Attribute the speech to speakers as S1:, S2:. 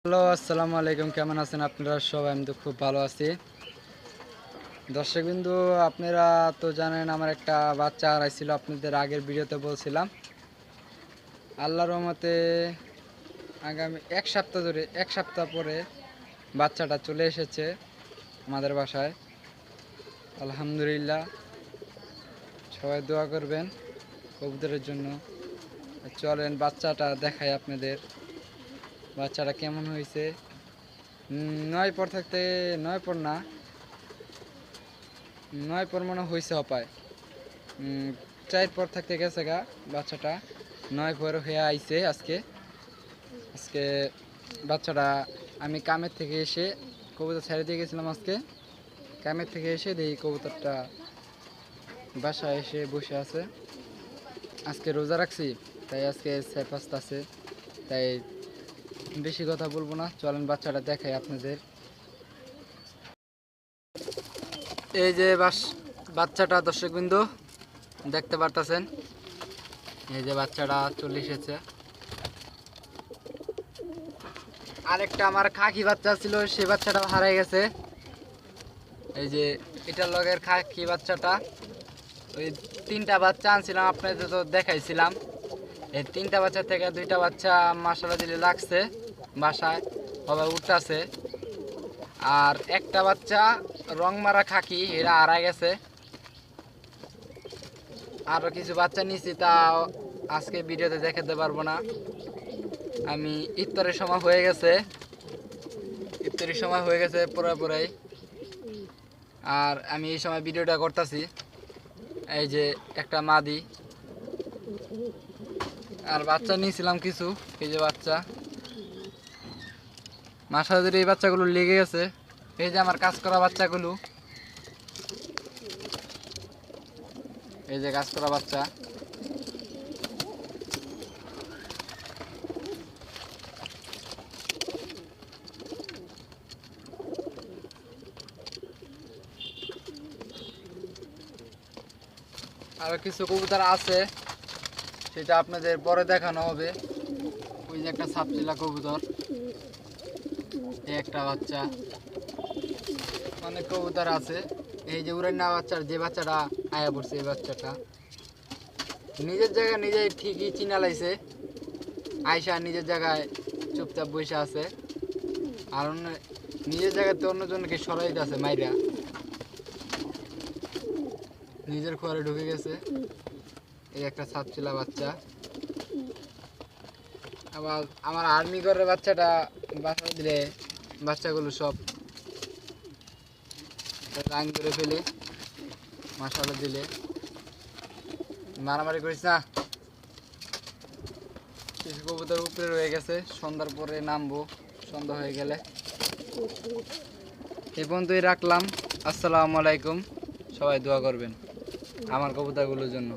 S1: Hello, আসসালামু আলাইকুম। কেমন আছেন আপনারা সবাই? আমি তো খুব ভালো আছি। দর্শকবিন্দু, আপনারা তো জানেন আমার একটা বাচ্চা হারাইছিল, আপনাদের আগের ভিডিওতে বলছিলাম। আল্লাহর রহমতে আগামী এক সপ্তাহ পরে বাচ্চাটা চলে এসেছে আমাদের বাসায়। আলহামদুলিল্লাহ, সবাই দোয়া করবেন কবুতরের জন্য। চলেন বাচ্চাটা দেখাই আপনাদের, বাচ্চাটা কেমন হয়েছে। 9 পর না, 9 পর মনে হয়েছে অপায়। 4 পর থাকতে গেছে গা বাচ্চাটা, 9 পর হয়ে আইছে আজকে। আজকে বাচ্চাটা আমি কামের থেকে এসে কবুতর ছেড়ে দিয়ে গেছিলাম। আজকে কামের থেকে এসে দেখি কবুতরটা বাসায় এসে বসে আছে। আজকে রোজা রাখছি, তাই আজকে সেফাস্ট আছে, তাই বেশি কথা বলবো না। চলেন বাচ্চাটা দেখাই আপনাদের। এই যে বাচ্চাটা দর্শকবিন্দু দেখতে পারতেছেন, এই যে বাচ্চাটা চলে এসেছে। আরেকটা আমার খাকি বাচ্চা ছিল, সে বাচ্চাটাও হারিয়ে গেছে। এই যে এটার লগের খাকি বাচ্চাটা, ওই 3টা বাচ্চা আনছিলাম, আপনাদের তো দেখাইছিলাম। এই 3টা বাচ্চা থেকে 2টা বাচ্চা মাশাআল্লাহ দিলে লাগছে, বাসায় সবাই উঠতেছে। আর একটা বাচ্চা রং মারা খাকি, এরা হারাই গেছে। আরও কিছু বাচ্চা নিছি, তা আজকে ভিডিওতে দেখাতে পারবো না। আমি ইফতারের সময় হয়ে গেছে, পুরাই। আর আমি এই সময় ভিডিওটা করতেছি। এই যে একটা মাদি আর বাচ্চা নিয়েছিলাম কিছু, এই যে বাচ্চা মাসাদের এই বাচ্চাগুলো লেগে গেছে। এই যে আমার কাজ করা বাচ্চাগুলো, এই যে কাজ করা বাচ্চা। আরো কিছু কবুতর আছে, সেটা আপনাদের পরে দেখানো হবে। ওই যে একটা সাপচিলা কবুতর, এই একটা বাচ্চা, অনেক কবুতর আছে। এই যে উড়ান্না বাচ্চার যে বাচ্চাটা আয়া পড়ছে, এই বাচ্চাটা নিজের জায়গায় নিজেই ঠিকই চিনা লাইছে, আয়সা নিজের জায়গায় চুপচাপ বসে আছে। আর নিজের জায়গাতে অন্যজনকে সরাই আছে মাইরা, নিজের ঘরে ঢুকে গেছে। এই একটা সাপচিলা বাচ্চা। আবার আমার আর্মি ঘরের বাচ্চাটা বাসা দিলে বাচ্চাগুলো সব রান করে ফেলে, মাশাআল্লাহ দিলে। মারামারি করিস না। কিছু কবুতর উপরে রয়ে গেছে, সন্ধ্যার পরে নামবো, সন্ধ্যা হয়ে গেলে। এই পর্যন্তই রাখলাম। আসসালামু আলাইকুম, সবাই দোয়া করবেন আমার কবুতরগুলোর জন্য।